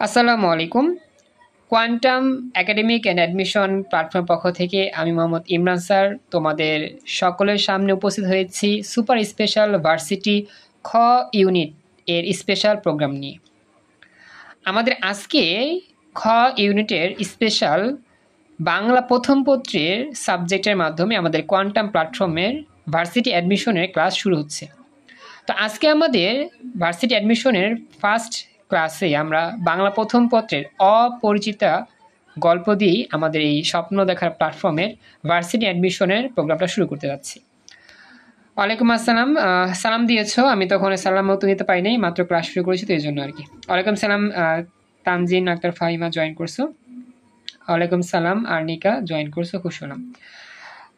আসসালামু আলাইকুম। Quantum academic and admission platform পক্ষ থেকে আমি মোহাম্মদ ইমরান স্যার তোমাদের সকলের সামনে উপস্থিত হয়েছি সুপার স্পেশাল ভার্সিটি খ ইউনিট এর স্পেশাল প্রোগ্রাম নিয়ে। আমাদের আজকে খ ইউনিটের স্পেশাল বাংলা প্রথম পত্রের সাবজেক্টের মাধ্যমে আমাদের কোয়ান্টাম প্ল্যাটফর্মের ভার্সিটি অ্যাডমিশনের ক্লাস শুরু হচ্ছে। তো আজকে আমাদের ভার্সিটি অ্যাডমিশনের ফার্স্ট ক্লাসে আমরা বাংলা প্রথম পত্রের অপরিচিতা গল্প দিয়েই আমাদের এই স্বপ্ন দেখার প্ল্যাটফর্মের ভার্সিটি অ্যাডমিশনের প্রোগ্রামটা শুরু করতে যাচ্ছি। ওয়ালাইকুম আসসালাম। সালাম দিয়েছো, আমি তখন সালাম মতো দিতে পারি নাই, মাত্র ক্লাস শুরু করেছি তো এই জন্য আর কি। ওয়ালাইকুম সালাম তানজিন আক্তার ফাহিমা জয়েন করছো। ওয়ালাইকুম সালাম আর্নিকা জয়েন করছো, খুশি হলাম।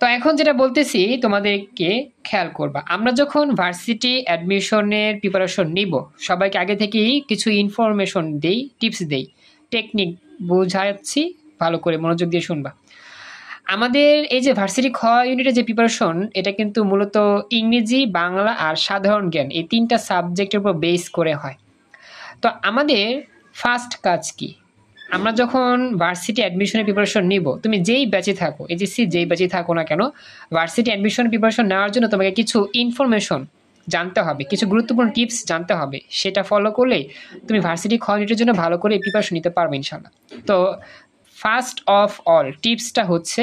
তো এখন যেটা বলতেছি তোমাদেরকে খেয়াল করবা, আমরা যখন ভার্সিটি অ্যাডমিশনের প্রিপারেশন নিব সবাইকে আগে থেকেই কিছু ইনফরমেশন দেই, টিপস দেই, টেকনিক বোঝাচ্ছি, ভালো করে মনোযোগ দিয়ে শুনবা। আমাদের এই যে ভার্সিটি খ ইউনিটের যে প্রিপারেশন, এটা কিন্তু মূলত ইংরেজি, বাংলা আর সাধারণ জ্ঞান এই তিনটা সাবজেক্টের উপর বেস করে হয়। তো আমাদের ফার্স্ট কাজ কি, আমরা যখন ভার্সিটি অ্যাডমিশনের প্রিপারেশন নিব, তুমি যেই ব্যাচে থাকো, এইচএসসি যেই ব্যাচে থাকো না কেন, ভার্সিটি অ্যাডমিশন প্রিপারেশন নেওয়ার জন্য তোমাকে কিছু ইনফরমেশন জানতে হবে, কিছু গুরুত্বপূর্ণ টিপস জানতে হবে। সেটা ফলো করলেই তুমি ভার্সিটি খ ইউনিটের জন্য ভালো করে প্রিপারেশন নিতে পারবে ইনশাল্লাহ। তো ফার্স্ট অফ অল টিপসটা হচ্ছে,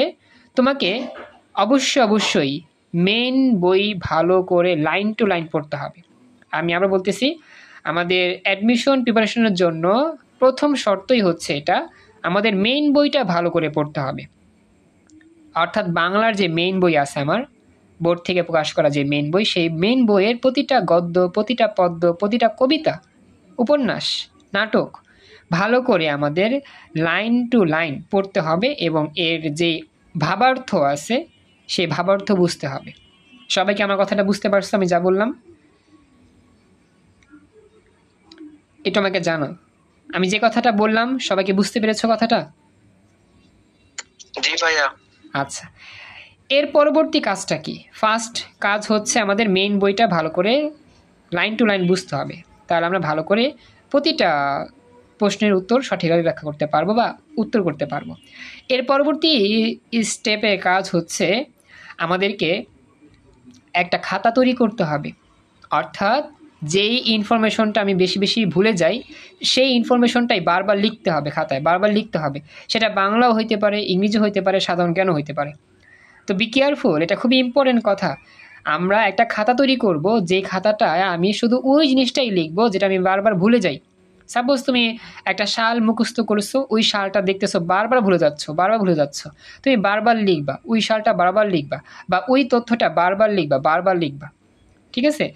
তোমাকে অবশ্যই মেন বই ভালো করে লাইন টু লাইন পড়তে হবে। আমি আবার বলতেছি, আমাদের অ্যাডমিশন প্রিপারেশনের জন্য প্রথম শর্তই হচ্ছে এটা, আমাদের মেইন বইটা ভালো করে পড়তে হবে। অর্থাৎ বাংলার যে মেইন বই আছে আমার বোর্ড থেকে প্রকাশ করা যে মেইন বই, সেই মেইন বইয়ের প্রতিটা গদ্য, প্রতিটা পদ্য, প্রতিটা কবিতা, উপন্যাস, নাটক ভালো করে আমাদের লাইন টু লাইন পড়তে হবে এবং এর যে ভাবার্থ আছে সেই ভাবার্থ বুঝতে হবে। সবাইকে আমার কথাটা বুঝতে পারছো আমি যা বললাম? এটা আমাকে জানো, আমি যে কথাটা বললাম সবাইকে বুঝতে পেরেছো কথাটা? জি ভাইয়া। আচ্ছা, এর পরবর্তী কাজটা কি? ফার্স্ট কাজ হচ্ছে আমাদের মেইন বইটা ভালো করে লাইন টু লাইন বুঝতে হবে, তাহলে আমরা ভালো করে প্রতিটা প্রশ্নের উত্তর সঠিকভাবে ব্যাখ্যা করতে পারবো বা উত্তর করতে পারবো। এর পরবর্তী স্টেপে কাজ হচ্ছে আমাদেরকে একটা খাতা তৈরি করতে হবে। অর্থাৎ যেই ইনফরমেশনটা আমি বেশি বেশি ভুলে যাই, সেই ইনফরমেশনটাই বারবার লিখতে হবে, খাতায় বারবার লিখতে হবে। সেটা বাংলাও হইতে পারে, ইংরেজি হইতে পারে, সাধারণ জ্ঞানও হইতে পারে। তো বি কেয়ারফুল, এটা খুবই ইম্পর্টেন্ট কথা। আমরা একটা খাতা তৈরি করব, যে খাতাটায় আমি শুধু ওই জিনিসটাই লিখবো যেটা আমি বারবার ভুলে যাই। সাপোজ তুমি একটা শাল মুখস্থ করেছো, ওই শালটা দেখতেছো বারবার ভুলে যাচ্ছ, তুমি বারবার লিখবা, ওই শালটা বারবার লিখবা, বা ওই তথ্যটা বারবার লিখবা। ঠিক আছে?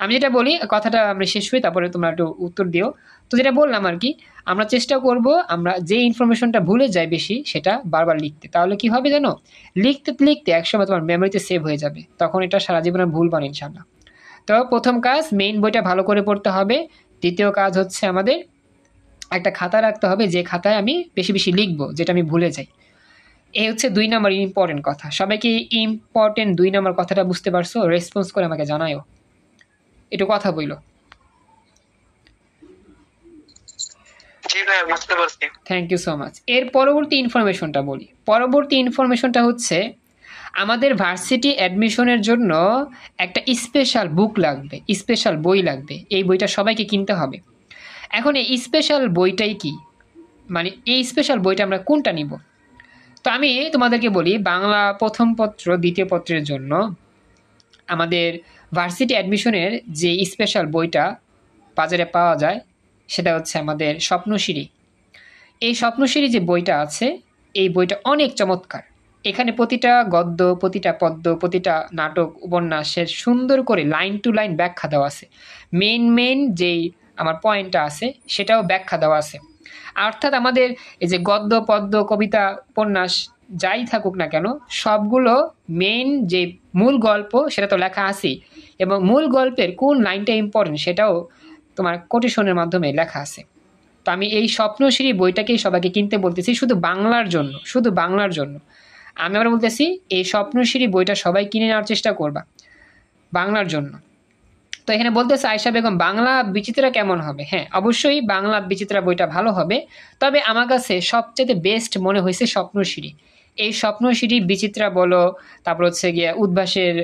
আমি যেটা বলি, কথাটা আমরা শেষ হই, তারপরে তোমরা একটু উত্তর দিও। তো যেটা বললাম আর কি, আমরা চেষ্টা করব আমরা যে ইনফরমেশনটা ভুলে যাই বেশি সেটা বারবার লিখতে। তাহলে কি হবে জানো, লিখতে লিখতে একসময় তোমার মেমোরিতে সেভ হয়ে যাবে, তখন এটা সারা জীবনের ভুল বান ইনশাল্লাহ। তো প্রথম কাজ মেইন বইটা ভালো করে পড়তে হবে। দ্বিতীয় কাজ হচ্ছে আমাদের একটা খাতা রাখতে হবে, যে খাতায় আমি বেশি বেশি লিখবো যেটা আমি ভুলে যাই। এই হচ্ছে 2 নম্বর ইম্পর্টেন্ট কথা। সবাইকে ইম্পর্টেন্ট 2 নম্বর কথাটা বুঝতে পারছো? রেসপন্স করে আমাকে জানায়ও, একটু কথা বইলো। জি ভাইয়া, বুঝতে পারছি। Thank you so much. এর পরবর্তী ইনফরমেশনটা বলি। পরবর্তী ইনফরমেশনটা হচ্ছে, আমাদের ভার্সিটি অ্যাডমিশনের জন্য একটা স্পেশাল বুক লাগবে, স্পেশাল বই লাগবে। এই বইটা সবাইকে কিনতে হবে। এখন এই স্পেশাল বইটাই কি, মানে এই স্পেশাল বইটা আমরা কোনটা নিব? তো আমি তোমাদেরকে বলি, বাংলা প্রথম পত্র দ্বিতীয় পত্রের জন্য আমাদের ভার্সিটি অ্যাডমিশনের যে স্পেশাল বইটা বাজারে পাওয়া যায় সেটা হচ্ছে আমাদের স্বপ্নশিরি। এই স্বপ্নশিরি যে বইটা আছে, এই বইটা অনেক চমৎকার। এখানে প্রতিটা গদ্য, প্রতিটা পদ্য, প্রতিটা নাটক, উপন্যাসের সুন্দর করে লাইন টু লাইন ব্যাখ্যা দেওয়া আছে। মেন যেই আমার পয়েন্টটা আছে সেটাও ব্যাখ্যা দেওয়া আছে। অর্থাৎ আমাদের এই যে গদ্য, পদ্য, কবিতা, উপন্যাস যাই থাকুক না কেন, সবগুলো মেন যে মূল গল্প সেটা তো লেখা আছেই, এবং মূল গল্পের কোন লাইনটা ইম্পর্টেন্ট সেটাও তোমার কোটেশনের মাধ্যমে লেখা আছে। তো আমি এই স্বপ্নশ্রী বইটাকেই সবাইকে কিনতে বলতেছি, শুধু বাংলার জন্য। আমি আবার বলতেছি, এই স্বপ্নশ্রী বইটা সবাই কিনে নেওয়ার চেষ্টা করবা বাংলার জন্য। তো এখানে বলতেছে আয়েশা বেগম বাংলা বিচিত্রা কেমন হবে? হ্যাঁ, অবশ্যই বাংলা বিচিত্রা বইটা ভালো হবে। তবে আমার কাছে সবচেয়ে বেস্ট মনে হয়েছে স্বপ্নশিরি। এই স্বপ্নশিরি বিচিত্রা বলো, তারপর হচ্ছে গিয়ে উদ্ভাসের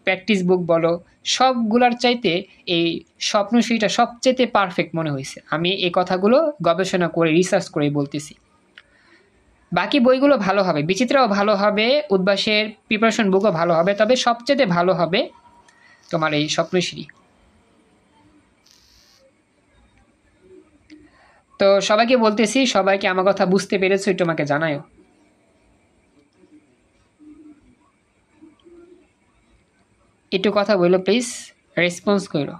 প্র্যাকটিস বুক বলো, সবগুলার চাইতে এই স্বপ্নশিরিটা সবচেয়ে পারফেক্ট মনে হয়েছে। আমি এই কথাগুলো গবেষণা করে রিসার্চ করে বলতেছি। বাকি বইগুলো ভালো হবে, বিচিত্রাও ভালো হবে, উদ্ভাসের প্রিপারেশন বুকও ভালো হবে, তবে সবচেয়ে ভালো হবে তোমার এই স্বপ্নশিরি। তো সবাইকে বলতেছি, সবাইকে আমার কথা বুঝতে পেরেছো একটু আমাকে জানাও। একটু কথা বললো প্লিজ, রেসপন্স করো।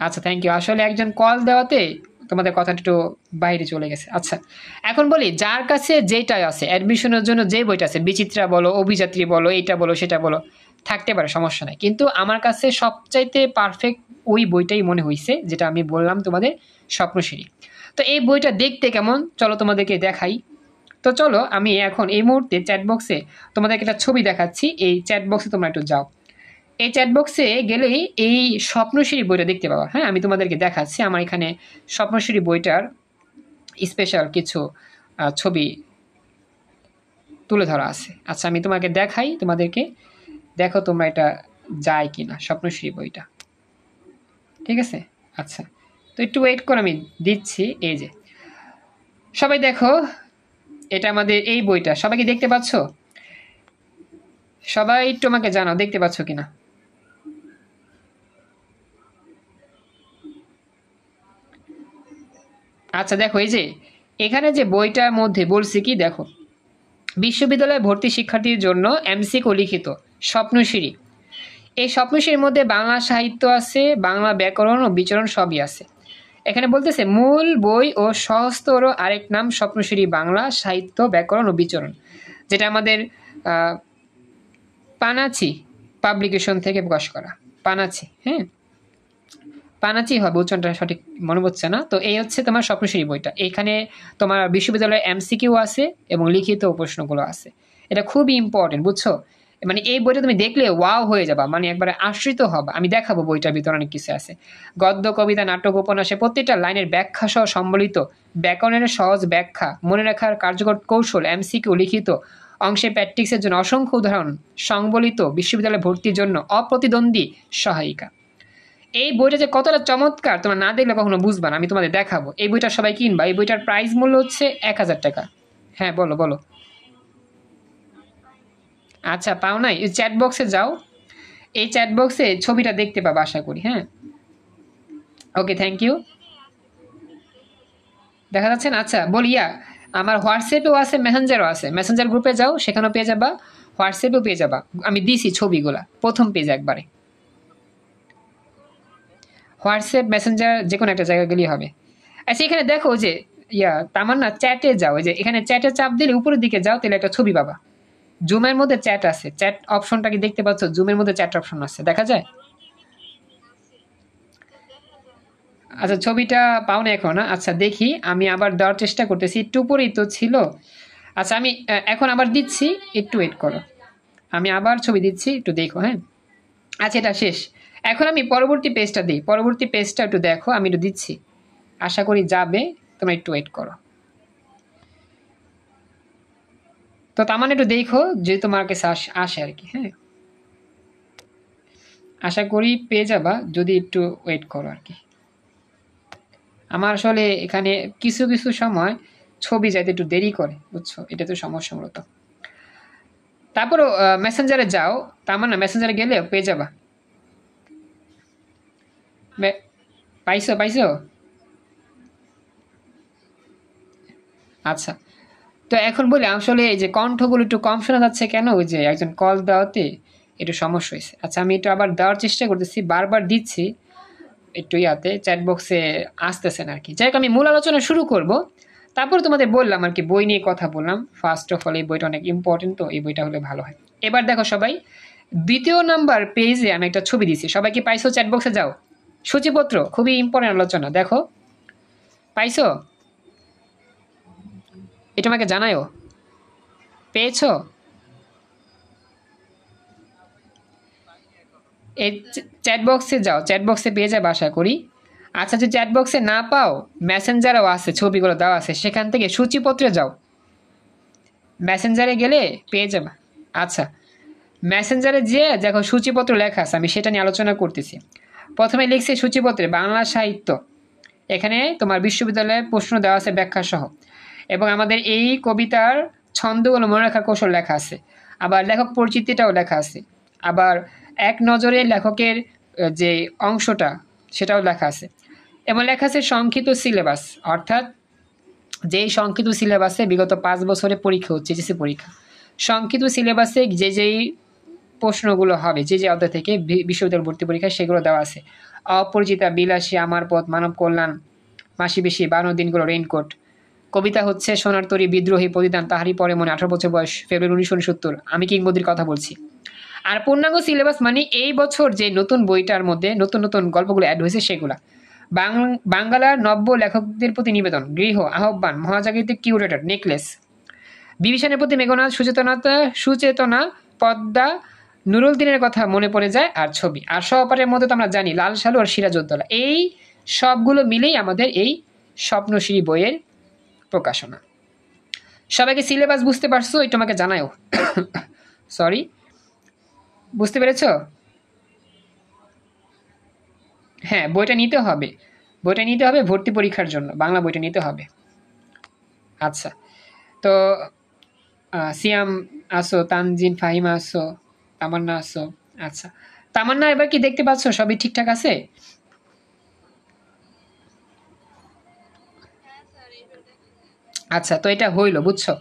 আচ্ছা, থ্যাংক ইউ। আসলে একজন কল দেওয়াতে তোমাদের কথাটা একটু বাইরে চলে গেছে। আচ্ছা, এখন বলি, যার কাছে যেটাই আছে অ্যাডমিশনের জন্য যে বইটা আছে, বিচিত্রা বলো, অভিযাত্রী বলো, এইটা বলো সেটা বলো, থাকতে পারে, সমস্যা নাই। কিন্তু আমার কাছে সবচাইতে পারফেক্ট ওই বইটাই মনে হয়েছে, যেটা আমি বললাম তোমাদের, স্বপ্নশিরি। তো এই বইটা দেখতে কেমন চলো তোমাদেরকে দেখাই। তো চলো আমি এখন এই মুহূর্তে চ্যাট বক্সে তোমাদেরকে একটা ছবি দেখাচ্ছি। এই চ্যাট বক্সে তোমরা একটু যাও। এই চ্যাট বক্সে গেলেই এই স্বপ্নশিরি বইটা দেখতে পাবা। হ্যাঁ, আমি তোমাদেরকে দেখাচ্ছি। আমার এখানে স্বপ্নশিরি বইটার স্পেশাল কিছু ছবি তুলে ধরা আছে। আচ্ছা, আমি তোমাকে দেখাই, তোমাদেরকে দেখো তোমরা এটা যায় কিনা স্বপ্নশিরি বইটা। ঠিক আছে? আচ্ছা, তো একটু ওয়েট করো, আমি দিচ্ছি। এই যে সবাই দেখো, এটা আমাদের এই বইটা। সবাইকে দেখতে পাচ্ছ? সবাই একটু আমাকে জানাও দেখতে পাচ্ছ কিনা। আচ্ছা, দেখো এই যে এখানে যে বইটার মধ্যে বলছি কি, দেখো, বিশ্ববিদ্যালয়ে ভর্তি শিক্ষার্থীর জন্য এমসিকিউ লিখিত স্বপ্নশিরি। এই স্বপ্নশিরির মধ্যে বাংলা সাহিত্য আছে, বাংলা ব্যাকরণ ও বিচরণ সবই আছে। এখানে বলতেছে মূল বই ও সহস্তর আরেক নাম স্বপ্নশিরি বাংলা সাহিত্য ব্যাকরণ ও বিচরণ, যেটা আমাদের পানাচি পাবলিকেশন থেকে প্রকাশ করা। পানাচি, হ্যাঁ, পানাচি হবে, উচ্চারণটা সঠিক মনে পড়ছে না। তো এই হচ্ছে তোমার স্বপ্নশিরি বইটা। এখানে তোমার বিশ্ববিদ্যালয়ের এমসিকিউ আছে এবং লিখিত প্রশ্নগুলো আছে। এটা খুবই ইম্পর্টেন্ট, বুঝছো? মানে এই বইটা তুমি দেখলে ওয়াও হয়ে যাবা, মানে একবারে আশ্রিত হবা। আমি দেখাবো বইটার ভিতরে অনেক কিছু আছে, গদ্য, কবিতা, নাটক, উপন্যাসে প্রত্যেকটা লাইনের ব্যাখ্যা সহ সম্বলিত, ব্যাকরণের সহজ ব্যাখ্যা, মনে রাখার কার্যকর কৌশল, এমসিকিউ লিখিত অংশে প্র্যাকটিক্সের জন্য অসংখ্য উদাহরণ সংবলিত, বিশ্ববিদ্যালয়ে ভর্তির জন্য অপ্রতিদ্বন্দ্বী সহায়িকা। এই বইটা যে কতটা চমৎকার তোমরা না দেখলে কখনো বুঝবা না। আমি তোমাদের দেখাবো। এই বইটা সবাই কিনবা। এই বইটার প্রাইস মূল্য হচ্ছে 1000 টাকা। হ্যাঁ, বলো বলো। আচ্ছা, পাও নাই? এই চ্যাট বক্সে যাও, এই চ্যাট বক্সে ছবিটা দেখতে পাবা আশা করি। হ্যাঁ, ওকে, থ্যাংক ইউ। দেখা যাচ্ছে না? আচ্ছা, বলিয়া আমার হোয়াটসঅ্যাপেও আছে, মেসেঞ্জারও আছে। মেসেঞ্জার গ্রুপে যাও, সেখানেও পেয়ে যাবা, হোয়াটসঅ্যাপেও পেয়ে যাবা। আমি দিছি ছবিগুলা প্রথম পেজে একবারে। হোয়াটসঅ্যাপ, মেসেঞ্জার, যে কোনো একটা জায়গায় গেলেই হবে। আচ্ছা, এখানে দেখো যে তামান্না, চ্যাটে যাও। যে এখানে চ্যাটে চাপ দিলে উপরের দিকে যাও, তাহলে একটা ছবি পাবা। জুমের মধ্যে চ্যাট আছে, চ্যাট অপশনটা কি দেখতে পাচ্ছ? জুমের মধ্যে চ্যাট অপশন আছে, দেখা যায়? আচ্ছা, ছবিটা পাও না এখন? আচ্ছা, দেখি, আমি আবার দেওয়ার চেষ্টা করতেছি। একটু উপরেই তো ছিল। আচ্ছা, আমি এখন আবার দিচ্ছি, একটু ওয়েট করো। আমি আবার ছবি দিচ্ছি, একটু দেখো। হ্যাঁ, আচ্ছা, এটা শেষ। এখন আমি পরবর্তী পেজটা দিই, পরবর্তী পেজটা একটু দেখো, আমি একটু দিচ্ছি, আশা করি যাবে। তোমরা একটু ওয়েট করো। তো তার মানে একটু দেখো যে তোমার কাছে আসে আর কি। হ্যাঁ, আশা করি পেয়ে যাবা, যদি একটু ওয়েট করো আর কি। আমার আসলে এখানে কিছু কিছু সময় ছবি যাইতে একটু দেরি করে, বুঝছো? এটা তো সমস্যা মূলত। তারপরও মেসেঞ্জারে যাও, তার মানে মেসেঞ্জারে গেলে পেয়ে যাবা। পাইছো পাইছো? আচ্ছা, তো এখন বলি, আসলে এই যে কণ্ঠগুলো একটু কম শোনা যাচ্ছে কেন? ওই যে একজন কল দেওয়াতে একটু সমস্যা হয়েছে। আচ্ছা, আমি একটু আবার দেওয়ার চেষ্টা করতেছি, বারবার দিচ্ছি, একটু ইয়াতে চ্যাট বক্সে আসতেছে না আর কি। যাই হোক, আমি মূল আলোচনা শুরু করব। তারপরে তোমাদের বললাম আর কি, বই নিয়ে কথা বললাম। ফার্স্ট অফ অল এই বইটা অনেক ইম্পর্টেন্ট, তো এই বইটা হলে ভালো হয়। এবার দেখো সবাই, দ্বিতীয় নাম্বার পেজে আমি একটা ছবি দিছি। সবাই কি পাইছো? চ্যাট বক্সে যাও, সূচিপত্র, খুবই ইম্পর্টেন্ট আলোচনা। দেখো, পাইছো? এটা আমাকে জানায়ও, পেয়েছো? এই চ্যাট বক্সে যাও, চ্যাট বক্সে পেয়ে যাবে আশা করি। আচ্ছা, যদি চ্যাট বক্সে না পাও, মেসেঞ্জারও আছে, ছবিগুলো দেওয়া আছে, সেখান থেকে সূচিপত্রে যাও, মেসেঞ্জারে গেলে পেয়ে যাবে। আচ্ছা, মেসেঞ্জারে যেয়ে দেখো সূচিপত্র লেখা আছে, আমি সেটা নিয়ে আলোচনা করতেছি। প্রথমে লিখছি সূচিপত্রে বাংলা সাহিত্য, এখানে তোমার বিশ্ববিদ্যালয়ের প্রশ্ন দেওয়া আছে ব্যাখ্যা সহ, এবং আমাদের এই কবিতার ছন্দগুলো মনে রাখার কৌশল লেখা আছে, আবার লেখক পরিচিতিটাও লেখা আছে, আবার এক নজরে লেখকের যে অংশটা সেটাও লেখা আছে, এবং লেখা আছে সংক্ষিপ্ত সিলেবাস, অর্থাৎ যেই সংক্ষিপ্ত সিলেবাসে বিগত 5 বছরে পরীক্ষা হচ্ছে, এইচএসসি পরীক্ষা, সংক্ষিপ্ত সিলেবাসে যেই প্রশ্নগুলো হবে, যে অধ্যায় থেকে বিশ্ববিদ্যালয় ভর্তি পরীক্ষা, সেগুলো দেওয়া আছে। অপরিচিতা, বিলাসী, আমার পথ, মানব কল্যাণ, মাসি বেশি, 52 দিনগুলো, রেইনকোট। কবিতা হচ্ছে সোনার তরী, বিদ্রোহী, প্রতিদান, তাহারই পরে মনে, 18 বছর বয়স, ফেব্রুয়ারি 1969, আমি কিংবদন্তির কথা বলছি। আর পূর্ণাঙ্গ সিলেবাস মানে এই বছর যে নতুন বইটার মধ্যে নতুন নতুন গল্পগুলো অ্যাড হয়েছে সেগুলা। বাংলার নব্য লেখকদের প্রতি নিবেদন, গৃহ, আহ্বান, মহাজাগতিক কিউরেটর, নেকলেস, বিভীষণের প্রতি মেঘনাথ, সুচেতনা, পদ্মা, নুরুল দিনের কথা মনে পড়ে যায়, আর ছবি। আর সহপাঠের মধ্যে তো আমরা জানি লাল সালু আর সিরাজউদ্দৌলা। এই সবগুলো মিলেই আমাদের এই স্বপ্নশ্রী বইয়ের প্রকাশনা। সবাইকে সিলেবাস বুঝতে পারছো? একটু আমাকে জানাও। সরি, বুঝতে পেরেছো? হ্যাঁ, বইটা নিতে হবে, বইটা নিতে হবে ভর্তি পরীক্ষার জন্য, বাংলা বইটা নিতে হবে। আচ্ছা, তো সিয়াম আসো, তানজিন, ফাহিমা আসো, তামান্না আসো। আচ্ছা, তামান্না এবার কি দেখতে পাচ্ছ সবই ঠিকঠাক আছে? আচ্ছা, তো এটা হইলো, বুঝছো?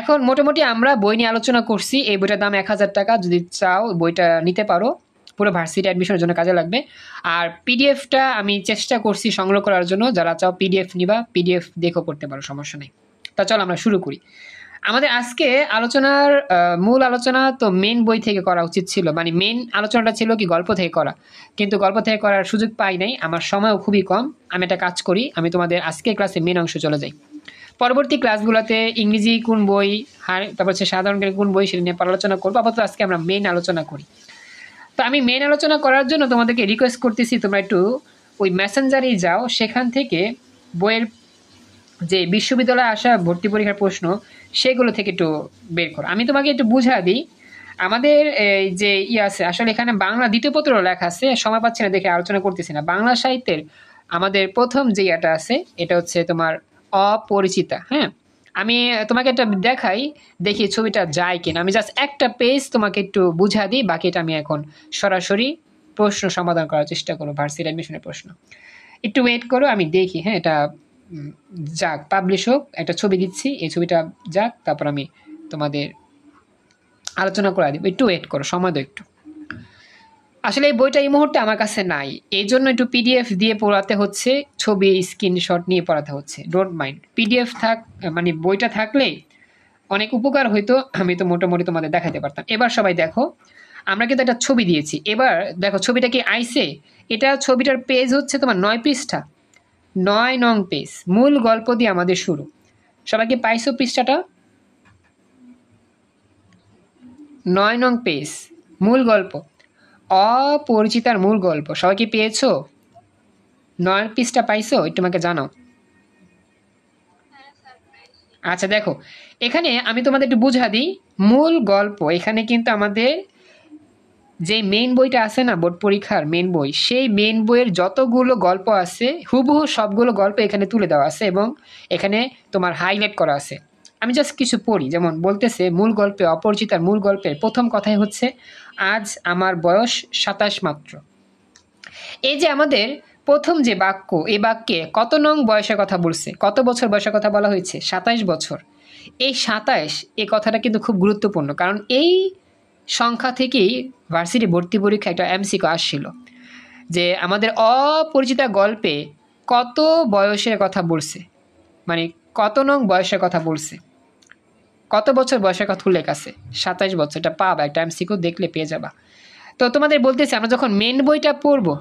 এখন মোটামুটি আমরা বই নিয়ে আলোচনা করছি। এই বইটার দাম 1000 টাকা, যদি চাও বইটা নিতে পারো, পুরো ভার্সিটি অ্যাডমিশনের জন্য কাজে লাগবে। আর পিডিএফটা আমি চেষ্টা করছি সংগ্রহ করার জন্য, যারা চাও পিডিএফ নিবা, পিডিএফ দেখেও পড়তে পারো, সমস্যা নেই। তা চলো আমরা শুরু করি। আমাদের আজকে আলোচনার মূল আলোচনা তো মেন বই থেকে করা উচিত ছিল, মানে মেন আলোচনাটা ছিল কি গল্প থেকে করা, কিন্তু গল্প থেকে করার সুযোগ পাই নাই, আমার সময়ও খুবই কম। আমি একটা কাজ করি, আমি তোমাদের আজকের ক্লাসে মেন অংশ চলে যাই, পরবর্তী ক্লাসগুলোতে ইংরেজি কোন বই, তারপর হচ্ছে সাধারণ জ্ঞানের কোন বই, সেটা নিয়ে আলোচনা করবো। আপাতত আজকে আমরা মেন আলোচনা করি। তো আমি মেন আলোচনা করার জন্য তোমাদেরকে রিকোয়েস্ট করতেছি, তোমরা একটু ওই মেসেঞ্জারেই যাও, সেখান থেকে বইয়ের যে বিশ্ববিদ্যালয়ে আসা ভর্তি পরীক্ষার প্রশ্ন সেগুলো থেকে একটু বের করো। আমি তোমাকে একটু বুঝা দিই, আমাদের এই যে আছে, আসলে এখানে বাংলা দ্বিতীয় পত্র লেখা আছে, সময় পাচ্ছি না দেখে আলোচনা করতেছি না। বাংলা সাহিত্যের আমাদের প্রথম যে এটা আছে, এটা হচ্ছে তোমার অপরিচিতা। হ্যাঁ, আমি তোমাকে একটা দেখাই, দেখি ছবিটা যায় কিনা। আমি জাস্ট একটা পেজ তোমাকে একটু বুঝা দিই, বাকিটা আমি এখন সরাসরি প্রশ্ন সমাধান করার চেষ্টা করবো, ভার্সিটি অ্যাডমিশনের প্রশ্ন। একটু ওয়েট করো, আমি দেখি। হ্যাঁ, এটা যাক, পাবলিশ হোক, একটা ছবি দিচ্ছি, এই ছবিটা যাক, তারপর আমি তোমাদের আলোচনা করে দিব। একটু ওয়েট করো, সময় দাও একটু। আসলে এই বইটা এই মুহূর্তে আমার কাছে নাই, এই জন্য একটু পিডিএফ দিয়ে পড়াতে হচ্ছে, ছবি স্ক্রিনশট নিয়ে পড়াতে হচ্ছে। ডোন্ট মাইন্ড, পিডিএফ মানে বইটা থাকলে অনেক উপকার হইতো, আমি তো মোটামুটি তোমাদের দেখাতে পারতাম। এবার সবাই দেখো, আমরা কিন্তু একটা ছবি দিয়েছি, এবার দেখো ছবিটা কি আইছে। এটা ছবিটার পেজ হচ্ছে তোমার 9 পৃষ্ঠা, 9 নং পেজ, মূল গল্প দিয়ে আমাদের শুরু। সবাই কি পাইছো পৃষ্ঠাটা? 9 নং পেজ, মূল গল্প, অপরিচিতার মূল গল্প। সবাই কি পেয়েছো? 9 পৃষ্ঠা পাইছো? একটু আমাকে জানাও। আচ্ছা, দেখো এখানে আমি তোমাদের একটু বুঝা দিই, মূল গল্প এখানে কিন্তু আমাদের যে মেইন বইটা আছে না, বোর্ড পরীক্ষার মেইন বই, সেই মেইন বইয়ের যতগুলো গল্প আছে হুবহু সবগুলো গল্প এখানে তুলে দেওয়া আছে, এবং এখানে তোমার হাইলাইট করা আছে। আমি জাস্ট কিছু পড়ি, যেমন বলতেছে মূল গল্পে, অপরিচিতার মূল গল্পের প্রথম কথাই হচ্ছে, আজ আমার বয়স 27 মাত্র। এই যে আমাদের প্রথম যে বাক্য, এই বাক্যে কত নং বয়সের কথা বলছে, কত বছর বয়সের কথা বলা হয়েছে? 27 বছর। এই 27, এই কথাটা কিন্তু খুব গুরুত্বপূর্ণ, কারণ এই সংখ্যা থেকেই ভার্সিটি ভর্তি পরীক্ষা একটা এমসিকিউ আসছিল, যে আমাদের অপরিচিতা গল্পে কত বয়সের কথা বলছে, মানে কত নং বয়সের কথা বলছে, কত বছর বয়সের কথা উল্লেখ আছে? 27 বছর। এটা পাবা, একটা এমসিকিউ দেখলে পেয়ে যাবা। তো তোমাদের বলতেছি, আমরা যখন মেন বইটা পড়বো।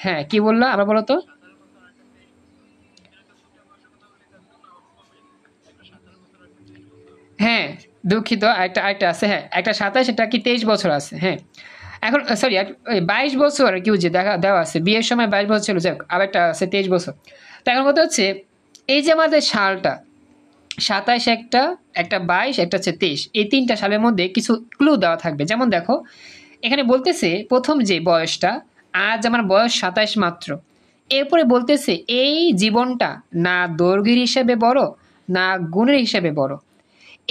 হ্যাঁ, কি বললো আবার বলো তো? হ্যাঁ, দুঃখিত, আরেকটা আছে। হ্যাঁ, একটা 27, এটা কি 23 বছর আছে? হ্যাঁ, এখন সরি 22 বছর আর কি, যে দেখা দেওয়া আছে বিয়ের সময় 22 বছর ছিল, যাক আবার একটা আছে 23 বছর। তো এখন কথা হচ্ছে এই যে আমাদের সালটা 27, একটা একটা 22, একটা হচ্ছে 23, এই 3টা সালের মধ্যে কিছু ক্লু দেওয়া থাকবে। যেমন দেখো এখানে বলতেছে প্রথম যে বয়সটা, আজ আমার বয়স 27 মাত্র। এরপরে বলতেছে এই জীবনটা না দৈর্ঘ্যের হিসেবে বড় না গুণের হিসেবে বড়।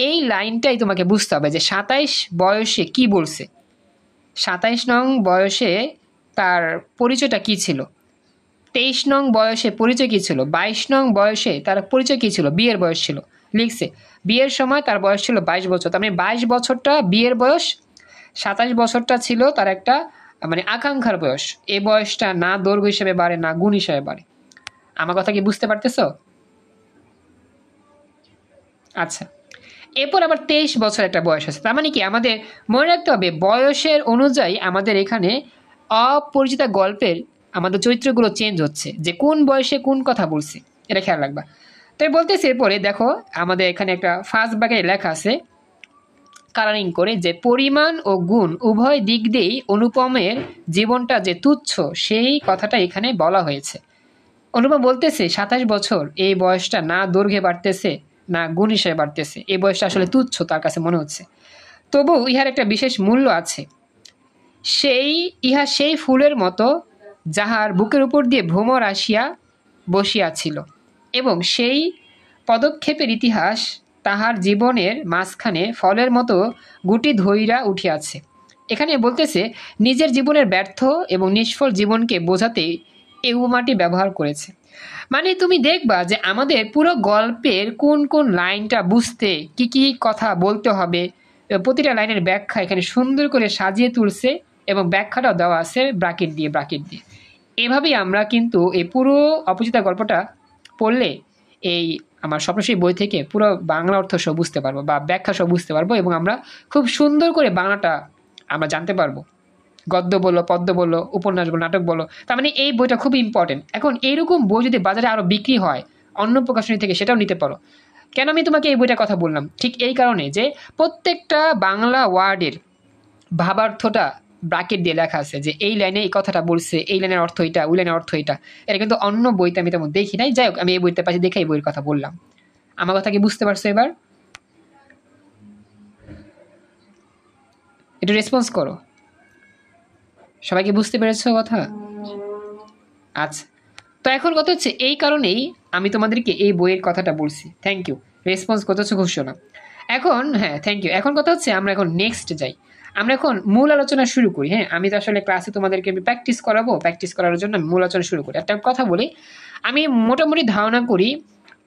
এই লাইনটাই তোমাকে বুঝতে হবে যে 27 বয়সে কি বলছে। 27 নং বয়সে তার পরিচয়টা কি ছিল, 23 নং বয়সে পরিচয় কী ছিল, 22 নং বয়সে তার পরিচয় কী ছিল, বিয়ের বয়স ছিল। লিখছে বিয়ের সময় তার বয়স ছিল 22 বছর, তার মানে 22 বছরটা বিয়ের বয়স, 27 বছরটা ছিল তার একটা মানে আকাঙ্ক্ষার বয়স। এই বয়সটা না দৈর্ঘ্য হিসেবে বাড়ে না গুণ হিসেবে বাড়ে। আমার কথা কি বুঝতে পারতেছো? আচ্ছা, এরপর আবার 23 বছর একটা বয়স আছে। তার মানে কি আমাদের মনে রাখতে হবে বয়সের অনুযায়ী আমাদের এখানে অপরিচিতা গল্পের আমাদের চরিত্রগুলো চেঞ্জ হচ্ছে, যে কোন বয়সে কোন কথা বলছে, এটা খেয়াল রাখবা। তাই বলতেছে এরপরে দেখো আমাদের এখানে একটা ফার্স্ট ভাগে লেখা আছে কালারিং করে, যে পরিমাণ ও গুণ উভয় দিক দিয়েই অনুপমের জীবনটা যে তুচ্ছ সেই কথাটা এখানে বলা হয়েছে। অনুপম বলতেছে 27 বছর এই বয়সটা না দৈর্ঘ্যে বাড়তেছে না গুণ হিসেবে বাড়তেছে, এই বয়সটা আসলে তুচ্ছ তার কাছে মনে হচ্ছে। তবু ইহার একটা বিশেষ মূল্য আছে। ইহা সেই ফুলের মতো যাহার বুকের উপর দিয়ে ভ্রমর আসিয়া বসিয়াছিল, এবং সেই পদক্ষেপের ইতিহাস তাহার জীবনের মাঝখানে ফলের মতো গুটি ধইরা উঠিয়াছে। এখানে বলতেছে নিজের জীবনের ব্যর্থ এবং নিষ্ফল জীবনকে বোঝাতে এই উপমাটি ব্যবহার করেছে। মানে তুমি দেখবা যে আমাদের পুরো গল্পের কোন কোন লাইনটা বুঝতে কি কি কথা বলতে হবে, প্রতিটা লাইনের ব্যাখ্যা এখানে সুন্দর করে সাজিয়ে তুলছে, এবং ব্যাখ্যাটাও দেওয়া আছে ব্রাকেট দিয়ে ব্রাকেট দিয়ে। এভাবেই আমরা কিন্তু এই পুরো অপচিতা গল্পটা পড়লে এই আমার স্বপ্নশ্রী বই থেকে পুরো বাংলা অর্থ সহ বুঝতে পারবো বা ব্যাখ্যা সহ বুঝতে পারবো, এবং আমরা খুব সুন্দর করে বাংলাটা আমরা জানতে পারবো। গদ্য বলো, পদ্য বলো, উপন্যাস বলো, নাটক বলো, তার মানে এই বইটা খুব ইম্পর্টেন্ট। এখন এইরকম বই যদি বাজারে আরও বিক্রি হয় অন্য প্রকাশনী থেকে, সেটাও নিতে পারো। কেন আমি তোমাকে এই বইটার কথা বললাম, ঠিক এই কারণে যে প্রত্যেকটা বাংলা ওয়ার্ডের ভাবার্থটা ব্রাকেট দিয়ে লেখা আছে, যে এই লাইনে এই কথাটা বলছে, এই লাইনের অর্থ এটা, ওই লাইনের অর্থ এটা। এটা কিন্তু অন্য বইতে আমি তেমন দেখি নাই। যাই হোক, আমি এই বইটা পাশে দেখে এই বইয়ের কথা বললাম। আমার কথা কি বুঝতে পারছো এবার? একটু রেসপন্স করো, সবাই কি বুঝতে পেরেছো কথা? আচ্ছা, তো এখন কথা হচ্ছে এই কারণেই আমি তোমাদেরকে এই বইয়ের কথাটা বলছি। থ্যাংক ইউ, রেসপন্স করতেছো, খুশি না? এখন হ্যাঁ থ্যাংক ইউ। এখন কথা হচ্ছে আমরা এখন নেক্সট যাই, আমরা এখন মূল আলোচনা শুরু করি। হ্যাঁ, আমি তো আসলে ক্লাসে তোমাদেরকে আমি প্র্যাকটিস করাবো, প্র্যাকটিস করার জন্য আমি মূল আলোচনা শুরু করি। একটা কথা বলি, আমি মোটামুটি ধারণা করি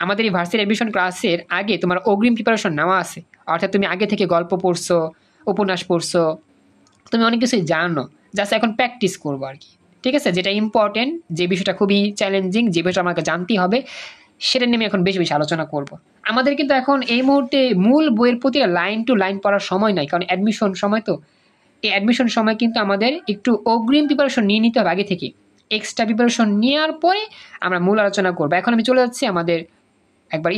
আমাদের এই ভার্সিটি অ্যাডমিশন ক্লাসের আগে তোমার অগ্রিম প্রিপারেশন নেওয়া আছে, অর্থাৎ তুমি আগে থেকে গল্প পড়ছো, উপন্যাস পড়ছো, তুমি অনেক কিছুই জানো, জাস্ট এখন প্র্যাকটিস করবো আর কি। ঠিক আছে, যেটা ইম্পর্টেন্ট, যে বিষয়টা খুবই চ্যালেঞ্জিং, যে বিষয়টা আমাকে জানতেই হবে, সেটা নিয়ে আমি এখন বেশি বেশি আলোচনা করব। আমাদের কিন্তু এখন এই মুহূর্তে মূল বইয়ের প্রতি লাইন টু লাইন পড়ার সময় নাই, কারণ অ্যাডমিশন সময়। তো এই অ্যাডমিশন সময় কিন্তু আমাদের একটু অগ্রিম প্রিপারেশন নিয়ে নিতে হবে আগে থেকে, এক্সট্রা প্রিপারেশন নেওয়ার পরে আমরা মূল আলোচনা করবো। এখন আমি চলে যাচ্ছি আমাদের একবার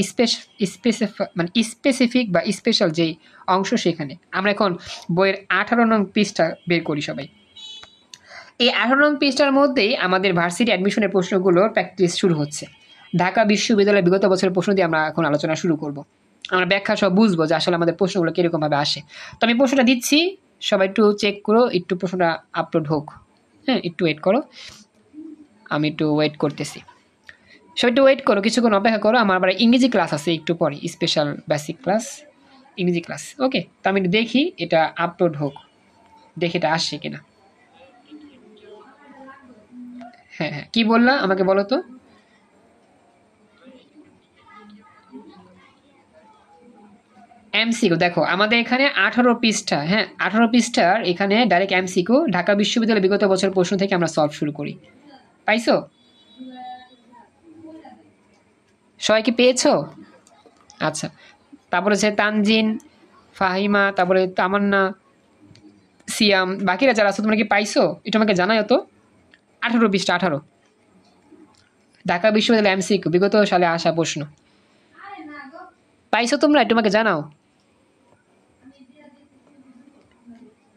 স্পেসিফিক বা স্পেশাল যেই অংশ, সেখানে আমরা এখন বইয়ের 18 নং পৃষ্ঠা বের করি সবাই। এই 18 নং পৃষ্ঠার মধ্যেই আমাদের ভার্সিটি অ্যাডমিশনের প্রশ্নগুলোর প্র্যাকটিস শুরু হচ্ছে। ঢাকা বিশ্ববিদ্যালয়ের বিগত বছরের প্রশ্ন দিয়ে আমরা এখন আলোচনা শুরু করব। আমরা ব্যাখ্যা সব বুঝবো যে আসলে আমাদের প্রশ্নগুলো কীরকমভাবে আসে। তো আমি প্রশ্নটা দিচ্ছি, সবাই একটু চেক করো, একটু প্রশ্নটা আপলোড হোক। হ্যাঁ, একটু ওয়েট করো, আমি একটু ওয়েট করতেছি। সবাই একটু ওয়েট করো, কিছুক্ষণ অপেক্ষা করো। আমার আবার ইংরেজি ক্লাস আছে একটু পরে, স্পেশাল বেসিক ক্লাস, ইংরেজি ক্লাস। ওকে, তো আমি দেখি এটা আপলোড হোক, দেখি এটা আসছে কিনা। হ্যাঁ হ্যাঁ, কী বললা আমাকে বলো তো। এমসিকিউ দেখো আমাদের এখানে 18 পৃষ্ঠা, হ্যাঁ 18 পৃষ্ঠার এখানে ডাইরেক্ট এমসিকিউ, ঢাকা বিশ্ববিদ্যালয়ের বিগত বছর প্রশ্ন থেকে আমরা সলভ শুরু করি। পাইছো? সবাই কি পেয়েছো? আচ্ছা, তারপরে হচ্ছে তানজিন, ফাহিমা, তারপরে তামান্না, সিয়াম, বাকিরা যারা আছো তোমরা কি পাইছো? এটা আমাকে জানাও তো। 18 পৃষ্ঠা, 18 ঢাকা বিশ্ববিদ্যালয় এমসিকিউ, বিগত সালে আসা প্রশ্ন। পাইছো তোমরা? একটু আমাকে জানাও,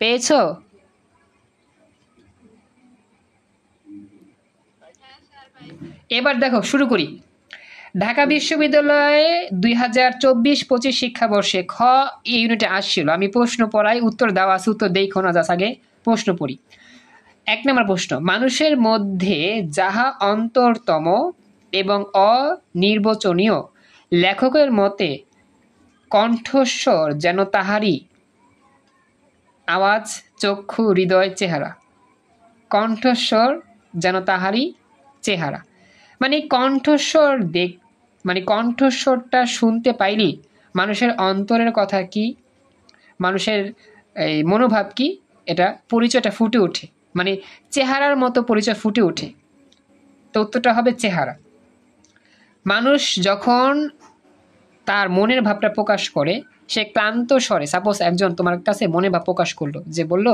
পেয়েছো? এবার দেখো শুরু করি। ঢাকা বিশ্ববিদ্যালয়ে 2024-25 শিক্ষাবর্ষে খ ইউনিটে আসছিল, আমি প্রশ্ন পড়াই, উত্তর দেওয়া আছে, উত্তর দেই না যাস, আগে প্রশ্ন পড়ি। 1 নম্বর প্রশ্ন, মানুষের মধ্যে যাহা অন্তরতম এবং অনির্বচনীয়, লেখকের মতে কণ্ঠস্বর যেন তাহারই আওয়াজ, চক্ষু, হৃদয়, চেহারা। কণ্ঠস্বর যেন তাহারই চেহারা, মানে কণ্ঠস্বর মানে কণ্ঠস্বরটা শুনতে পাইলি মানুষের অন্তরের কথা কি, মানুষের এই মনোভাব কি, এটা পরিচয়টা ফুটে ওঠে, মানে চেহারার মতো পরিচয় ফুটে ওঠে। তো উত্তরটা হবে চেহারা। মানুষ যখন তার মনের ভাবটা প্রকাশ করে, সে ক্লান্ত স্বরে, সাপোজ একজন তোমার কাছে মনের ভাব প্রকাশ করলো, যে বলল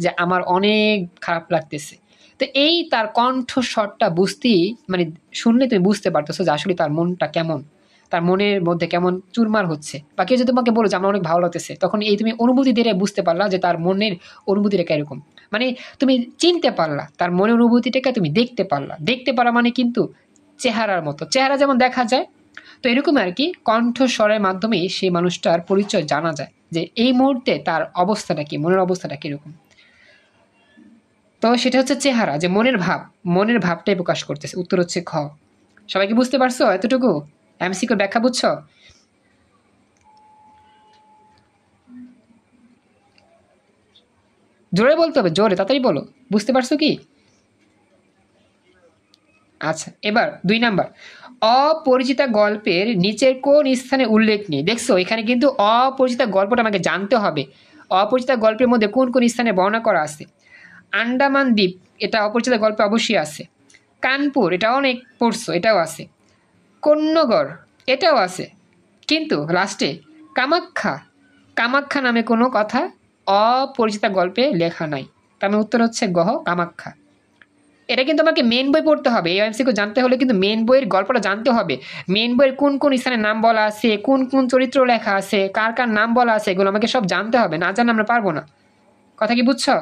যে আমার অনেক খারাপ লাগতেছে, তো এই তার কণ্ঠস্বরটা বুঝতেই, মানে শুনলে তুমি বুঝতে পারতেছো যে আসলে তার মনটা কেমন, তার মনের মধ্যে কেমন চুরমার হচ্ছে। বা কেউ যদি তোমাকে বলো যে আমার অনেক ভালো লাগতেছে, তখন এই তুমি অনুভূতি দিয়ে বুঝতে পারলা যে তার মনের অনুভূতিটা কিরকম, মানে তুমি চিনতে পারলা, তার মনের অনুভূতিটাকে তুমি দেখতে পারলা। দেখতে পারা মানে কিন্তু চেহারার মতো, চেহারা যেমন দেখা যায়, তো এরকম আর কি কণ্ঠস্বরের মাধ্যমেই সেই মানুষটার পরিচয় জানা যায় যে এই মুহূর্তে তার অবস্থাটা কি, মনের অবস্থাটা কিরকম। তো সেটা হচ্ছে চেহারা, যে মনের ভাব, মনের ভাবটাই প্রকাশ করতেছে। উত্তর হচ্ছে খ। সবাইকে বুঝতে পারছো এতটুকু? এমসিকিউর ব্যাখ্যা বুঝছো? জোরে বলতে হবে, জোরে, তাড়াতাড়ি বলো, বুঝতে পারছো কি? আচ্ছা, এবার 2 নাম্বার, অপরিচিতা গল্পের নিচের কোন স্থানে উল্লেখ নেই। দেখছো এখানে কিন্তু অপরিচিতা গল্পটা আমাকে জানতে হবে, অপরিচিতা গল্পের মধ্যে কোন কোন স্থানে বর্ণনা করা আছে। আন্দামান দ্বীপ, এটা অপরিচিত গল্পে অবশ্যই আছে। কানপুর, এটা অনেক পড়ছো, এটাও আছে। কন্যগড়, এটাও আছে। কিন্তু লাস্টে কামাখ্যা, কামাখ্যা নামে কোনো কথা অপরিচিতা গল্পে লেখা নাই। তার মানে উত্তর হচ্ছে গহ, কামাখ্যা। এটা কিন্তু আমাকে মেন বই পড়তে হবে, এই এমসিকিউ জানতে হলে কিন্তু মেন বইয়ের গল্পটা জানতে হবে। মেন বইয়ের কোন কোন স্থানের নাম বলা আছে, কোন কোন চরিত্র লেখা আছে, কার কার নাম বলা আছে, এগুলো আমাকে সব জানতে হবে, না জানলে আমরা পারবো না। কথা কি বুঝছো?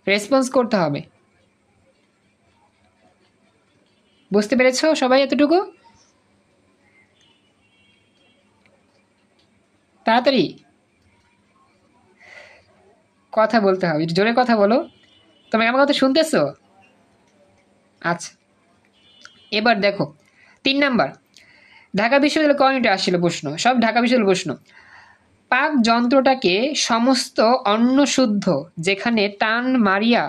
রেসপন্স করতে হবে। বুঝতে পেরেছো সবাই এতটুকু? তাড়াতাড়ি কথা বলতে হবে, একটু জোরে কথা বলো। তুমি আমার কথা শুনতেছো? আচ্ছা, এবার দেখো 3 নাম্বার, ঢাকা বিশ্ববিদ্যালয় কমিটি আসছিল প্রশ্ন, সব ঢাকা বিশ্ববিদ্যালয় প্রশ্ন। পাক যন্ত্রটাকে সমস্ত অন্নশুদ্ধ যেখানে টান মারিয়া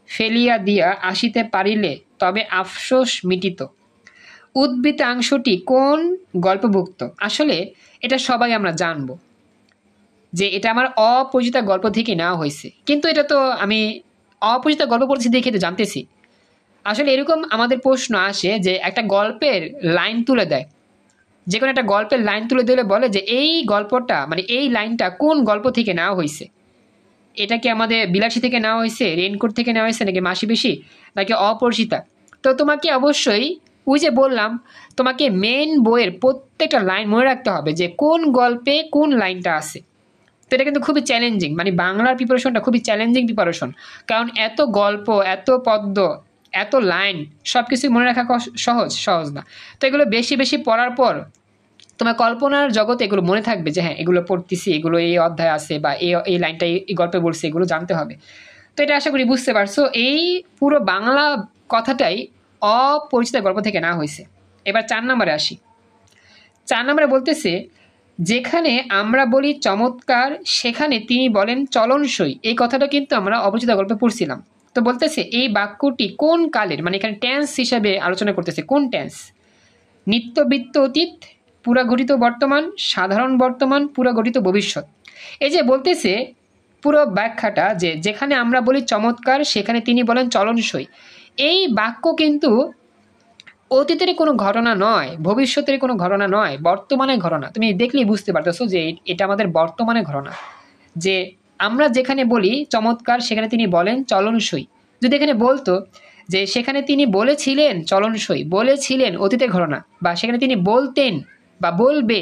ফেলিয়া দিয়া আসিতে পারিলে তবে আফসোস মিটিত। উদ্বৃত্তাংশটি কোন গল্পভুক্ত? আসলে এটা সবাই আমরা জানবো যে এটা আমার অপরিচিত গল্প থেকে নেওয়া হয়েছে, কিন্তু এটা তো আমি অপরিচিত গল্প পড়ছি দেখে তো জানতেছি। আসলে এরকম আমাদের প্রশ্ন আসে যে একটা গল্পের লাইন তুলে দেয়, যে কোনো একটা গল্পের লাইন তুলে দিলে বলে যে এই গল্পটা, মানে এই লাইনটা কোন গল্প থেকে নেওয়া হয়েছে। এটা কি আমাদের বিলাসী থেকে নেওয়া হয়েছে, রেনকোট থেকে নেওয়া হয়েছে, নাকি মাসি বেশি, নাকি অপরিচিতা? তো তোমাকে অবশ্যই ওই যে বললাম, তোমাকে মেন বইয়ের প্রত্যেকটা লাইন মনে রাখতে হবে যে কোন গল্পে কোন লাইনটা আছে। তো এটা কিন্তু খুবই চ্যালেঞ্জিং, মানে বাংলার প্রিপারেশনটা খুবই চ্যালেঞ্জিং প্রিপারেশন, কারণ এত গল্প, এত পদ্য, এত লাইন, সব কিছু মনে রাখা সহজ সহজ না। তো এগুলো বেশি বেশি পড়ার পর তোমার কল্পনার জগতে এগুলো মনে থাকবে যে হ্যাঁ এগুলো পড়তেছি, এগুলো এই অধ্যায় আছে, বা এই লাইনটা এই গল্পে বলছে, এগুলো জানতে হবে। তো এটা আশা করি বুঝতে পারছো, এই পুরো বাংলা কথাটাই অপরিচিত গল্প থেকে না হয়েছে। এবার 4 নম্বরে আসি। 4 নম্বরে বলতেছে, যেখানে আমরা বলি চমৎকার সেখানে তিনি বলেন চলনসই। এই কথাটা কিন্তু আমরা অপরিচিত গল্পে পড়ছিলাম। তো বলতেছে এই বাক্যটি কোন কালের, মানে এখানে টেন্স হিসাবে আলোচনা করতেছে, কোন টেন্স? নিত্যবৃত্ত অতীত, পুরাঘটিত বর্তমান, সাধারণ বর্তমান, পুরাঘটিত ভবিষ্যৎ। এই যে বলতেছে পুরো ব্যাখ্যাটা, যে যেখানে আমরা বলি চমৎকার সেখানে তিনি বলেন চলনসই, এই বাক্য কিন্তু অতীতের কোনো ঘটনা নয়, ভবিষ্যতের কোনো ঘটনা নয়, বর্তমানের ঘটনা। তুমি দেখলেই বুঝতে পারতেছো যে এটা আমাদের বর্তমানের ঘটনা। যে আমরা যেখানে বলি চমৎকার সেখানে তিনি বলেন চলনসই, যদি এখানে বলতো যে সেখানে তিনি বলেছিলেন চলনসই, বলেছিলেন অতীতের ঘটনা, বা সেখানে তিনি বলতেন বা বলবে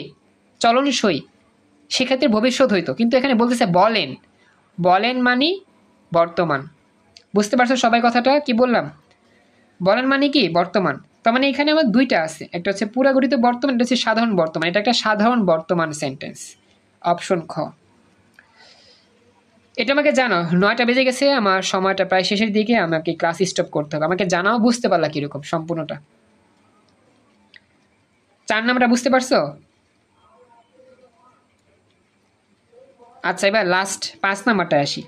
চলনসই, সেক্ষেত্রে ভবিষ্যৎ হইতো। কিন্তু এখানে বলতেছে বলেন, বলেন মানে বর্তমান। বুঝতে পারছো সবাই কথাটা কি বললাম? বলেন মানে কি বর্তমান, তার মানে এখানে আমার দুইটা আছে, একটা হচ্ছে পুরাগঠিত বর্তমান, এটা হচ্ছে সাধারণ বর্তমান। এটা একটা সাধারণ বর্তমান সেন্টেন্স, অপশন খ। এটা আমাকে জানো 9টা বেজে গেছে, আমার সময়টা প্রায় শেষের দিকে, আমাকে ক্লাস স্টপ করতে হবে। আমাকে জানাও বুঝতে পারলা কিরকম সম্পূর্ণটা। 4 নাম্বারটা বুঝতে পারছো? আচ্ছা এবার লাস্ট 5 নাম্বারটা আসি।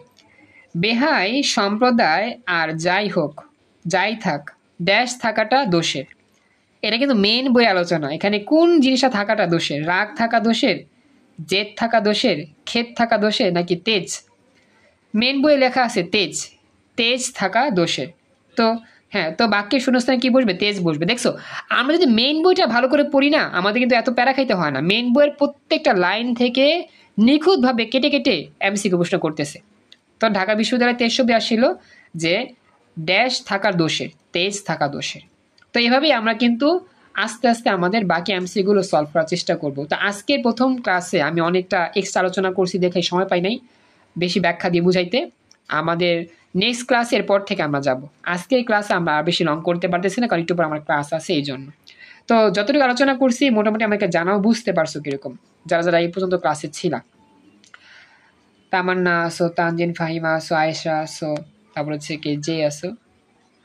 বেহাই সম্প্রদায় আর যাই হোক যাই থাক ড্যাশ থাকাটা দোষের। এটা কিন্তু মেন বই আলোচনা। এখানে কোন জিনিসটা থাকাটা দোষের? রাগ থাকা দোষের, জেদ থাকা দোষের, ক্ষেত থাকা দোষের, নাকি তেজ? মেন বইয়ে লেখা আছে তেজ, তেজ থাকা দোষের। তো হ্যাঁ, তো বাক্যের শূন্যস্থানে কি বসবে? তেজ বসবে। দেখছো, আমরা যদি মেন বইটা ভালো করে পড়ি না, আমাদের কিন্তু এত প্যারা খাইতে হয় না। মেন বইয়ের প্রত্যেকটা লাইন থেকে নিখুঁতভাবে কেটে কেটে এমসিকিউ প্রশ্ন করতেছে। তো ঢাকা বিশ্ববিদ্যালয়ে 23 আসছিল যে ড্যাশ থাকার দোষের, তেজ থাকা দোষের। তো এভাবেই আমরা কিন্তু আস্তে আস্তে আমাদের বাকি এমসিকিউগুলো সলভ করার চেষ্টা করব। তো আজকের প্রথম ক্লাসে আমি অনেকটা এক্সট্রা আলোচনা করছি দেখে সময় পাই নাই বেশি ব্যাখ্যা দিয়ে বুঝাইতে। আমাদের নেক্সট ক্লাসের পর থেকে আমরা যাব। আজকের ক্লাসে আমরা আর বেশি লং করতে পারতেছি না, কারণ একটু পর আমার ক্লাস আছে এই জন্য। তো যতটুকু আলোচনা করছি মোটামুটি আমাকে জানাও বুঝতে পারছো কিরকম, যারা যারা এই পর্যন্ত ক্লাসে ছিলা। তামান্না আসো, তানজিন ফাহিমা আসো, আয়েশা আসো, তারপর হচ্ছে কি জে আসো।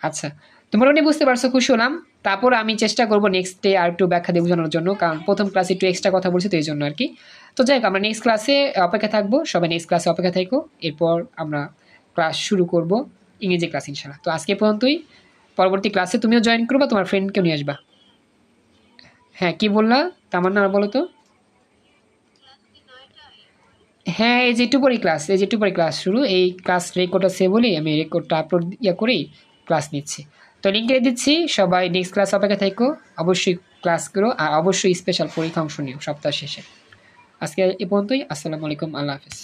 আচ্ছা, তোমরা উনি বুঝতে পারছো, খুশি হলাম। তারপর আমি চেষ্টা করবো নেক্সট ডে আর একটু ব্যাখ্যা দিয়ে বোঝানোর জন্য, কারণ প্রথম ক্লাসে একটু এক্সট্রা কথা বলছি তো এই জন্য আর কি। তো যাই হোক, আমরা নেক্সট ক্লাসে অপেক্ষা থাকবো, সবাই নেক্সট ক্লাসে অপেক্ষা থাকো। এরপর আমরা ক্লাস শুরু করব, ইংরেজি ক্লাস ইনশাল্লাহ। তো আজকে পর্যন্তই, পরবর্তী ক্লাসে তুমিও জয়েন করবা, তোমার ফ্রেন্ডকেও নিয়ে আসবা। হ্যাঁ কি বললা তামান্না, বলো তো। হ্যাঁ এই যে একটু পরে ক্লাস, এই যে একটু পরে ক্লাস শুরু। এই ক্লাস রেকর্ডটা সেভ বলি, আমি রেকর্ডটা আপলোড করেই ক্লাস নিচ্ছি। তো লিঙ্ক দিয়ে দিচ্ছি, সবাই নেক্সট ক্লাস অপেক্ষা থাকো, অবশ্যই ক্লাস করো, আর অবশ্যই স্পেশাল পরীক্ষা অংশ নিও সপ্তাহ শেষে। আজকে এ পর্যন্তই, আসসালামু আলাইকুম, আল্লাহ হাফেজ।